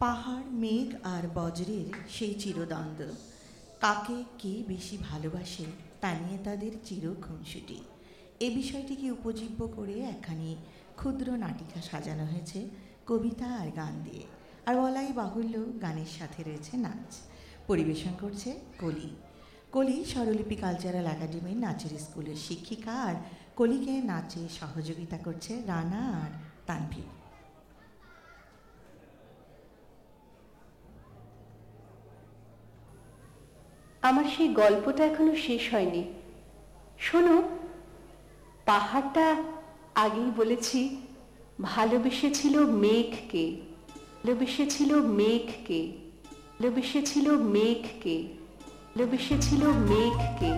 পাহাড়, মেঘ আর বজ্রের সেই চিরদ্বন্দ্ব, কাকে কে বেশি ভালোবাসে তা নিয়ে তাদের চির খুনসুটি। এ বিষয়টিকে উপজীব্য করে একখানি ক্ষুদ্র নাটিকা সাজানো হয়েছে কবিতা আর গান দিয়ে। আর বলাই বাহুল্য, গানের সাথে রয়েছে নাচ। পরিবেশন করছে কলি। কলি স্বরলিপি কালচারাল একাডেমির নাচের স্কুলের শিক্ষিকা, আর কলিকে নাচে সহযোগিতা করছে রানা আর তানভীর। আমার সেই গল্পটা এখনো শেষ হয়নি, শোনো। পাহাড়টা আগেই বলেছি ভালোবেসেছিল মেঘকে, ভালোবেসেছিল মেঘকে, ভালোবেসেছিল মেঘকে, ভালোবেসেছিল মেঘকে।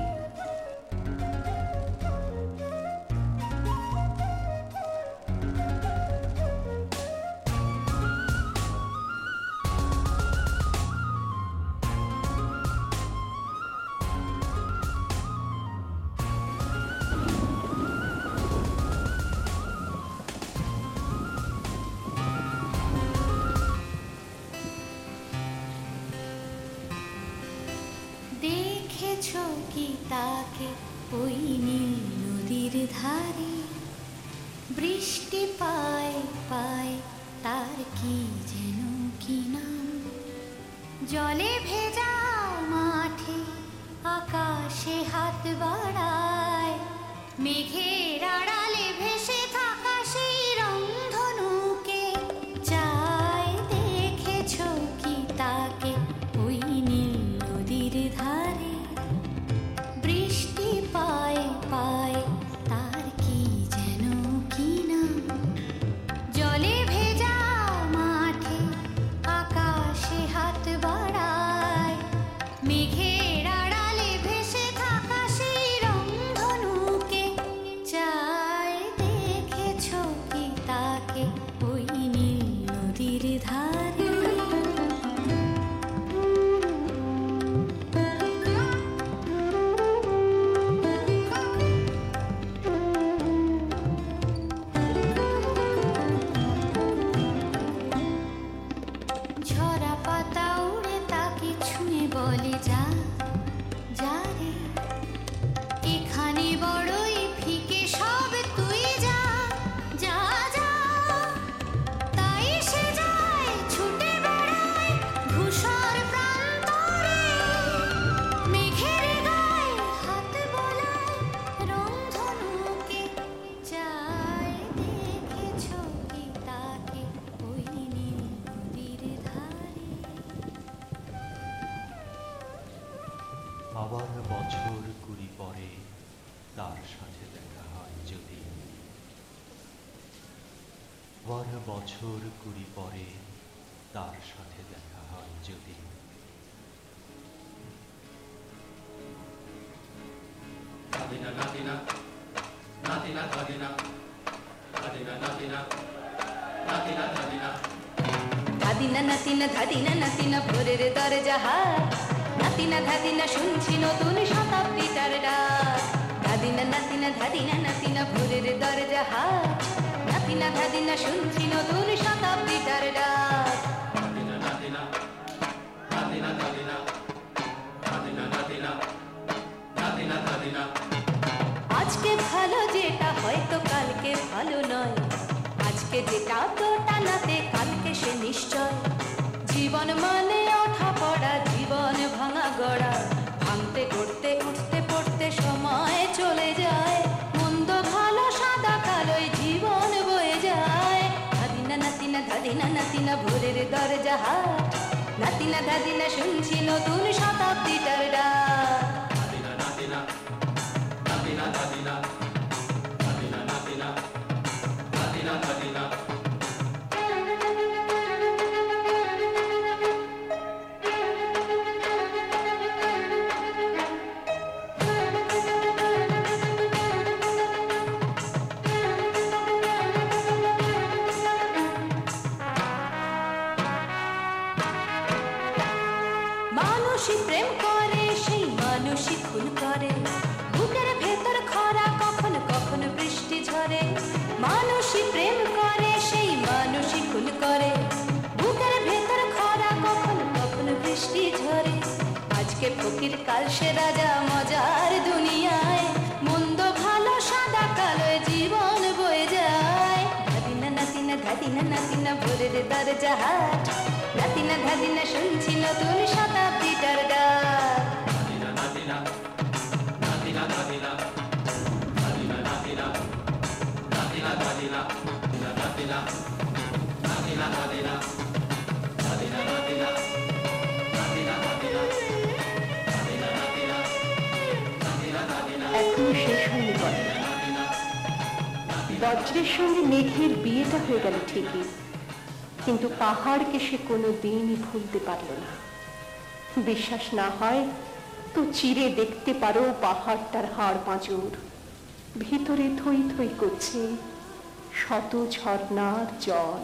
দেখেছো কি তাকে ওই নীল নদীর ধারে, বৃষ্টি পায় পায় তার কি যেন কি নাম, জলে ভেজা মাঠে আকাশে হাত বাড়ায়, মেঘের আড়ালে ভেসে থাকা সেই রংধনুকে চায়। দেখেছো কি তাকে ওই নীল নদীর ধারে, বৃষ্টি পায় পায় তার কি যেন কি নাম, জলে ভেজা মাঠে আকাশে হাত বাড়ায়, মেঘের আড়ালে ভেসে থাকা সেই রংধনুকে চায়। দেখেছো কি তাকে ওই নীল নদীর ধারে। ঝরা পাতা উড়ে তাকে ছুঁয়ে বলে যা যা রে, এখানে বড়ই ফিকে সব তুই যা যা যা। তাই সে যায় ছুটে বেড়ায় ধূসর প্রান্তরে, মেঘের গায়ে হাত বোলায় রংধনুকে চায়। দেখেছো কি তাকে ওই নীল নদীর ধারে। আবার বছর 20 পরে তার সাথে দেখা হয় যদি, আবার বছর 20 পরে তার সাথে দেখা হয় যদি। Nadina, Nadina, Nadina, Nadina, Nadina, Nadina, Nadina, Nadina. ধাদিনা নাতিনা ধাদিনা নাতিনা ভোরের দরজা হাত, নাতিনা ধাদিনা শুনছি নতুন শতাব্দীটার ডাক। ধাদিনা নাতিনা ধাদিনা নাতিনা ভোরের দরজা হাত, নাতিনা ধাদিনা শুনছি নতুন শতাব্দীটার ডাক। Nadina, Nadina, Nadina, Nadina, Nadina, Nadina, Nadina, Nadina. আজকে ভালো যেটা হয়তো কালকে ভালো নয়, আজকে যেটা তো টানাতে কালকে সে নিশ্চয়। জীবন মানে ওঠা পড়া, জীবন ভাঙা গড়া, ভাঙতে গড়তে উঠতে পড়তে সময় চলে যায়। মন্দ ভালো সাদা কালোই জীবন বয়ে যায়। ধাদিনা নাতিনা ধাদিনা নাতিনা ভোরের দরজা হাট, নাতিনা ধাদিনা শুনছি নতুন শতাব্দীটার ডাক। Nadina, Nadina, Nadina, Nadina, Nadina, Nadina, Nadina, Nadina. মানুষই প্রেম করে সেই মানুষই খুন করে, বুকের ভেতর খরা কখন কখন বৃষ্টি ঝরে। মানুষই প্রেম করে সেই মানুষই খুন করে, বুকের ভেতর খরা বৃষ্টি ঝরে আজকে ফকির কাল সে রাজা মজার দুনিয়ায় মন্দ ভালো সাদা কালো জীবন বয়ে যায় ধাদিনা নাতিনা ধাদিনা নাতিনা ভোরের দরজা হাট নাতিনা ধাদিনা শুনছি নতুন শতাব্দীটার ডাক নাতিনা নাতিনা নাতিনা নাতিনা নাতিনা নাতিনা নাতিনা নাতিনা নাতিনা নাতিনা নাতিনা নাতিনা নাতিনা নাতিনা নাতিনা নাতিনা নাতিনা নাতিনা নাতিনা এখনো শেষ হয়নি কথা। বজ্রের সঙ্গে মেঘের বিয়েটা হয়ে গেল ঠিকই, কিন্তু পাহাড়কে সে কোনো দিনই ভুলতে পারল না। বিশ্বাস না হয় তো চিরে দেখতে পারো পাহাড়টার হাড় পাঁজর, ভিতরে থই থই করছে শত ঝর্ণার জল।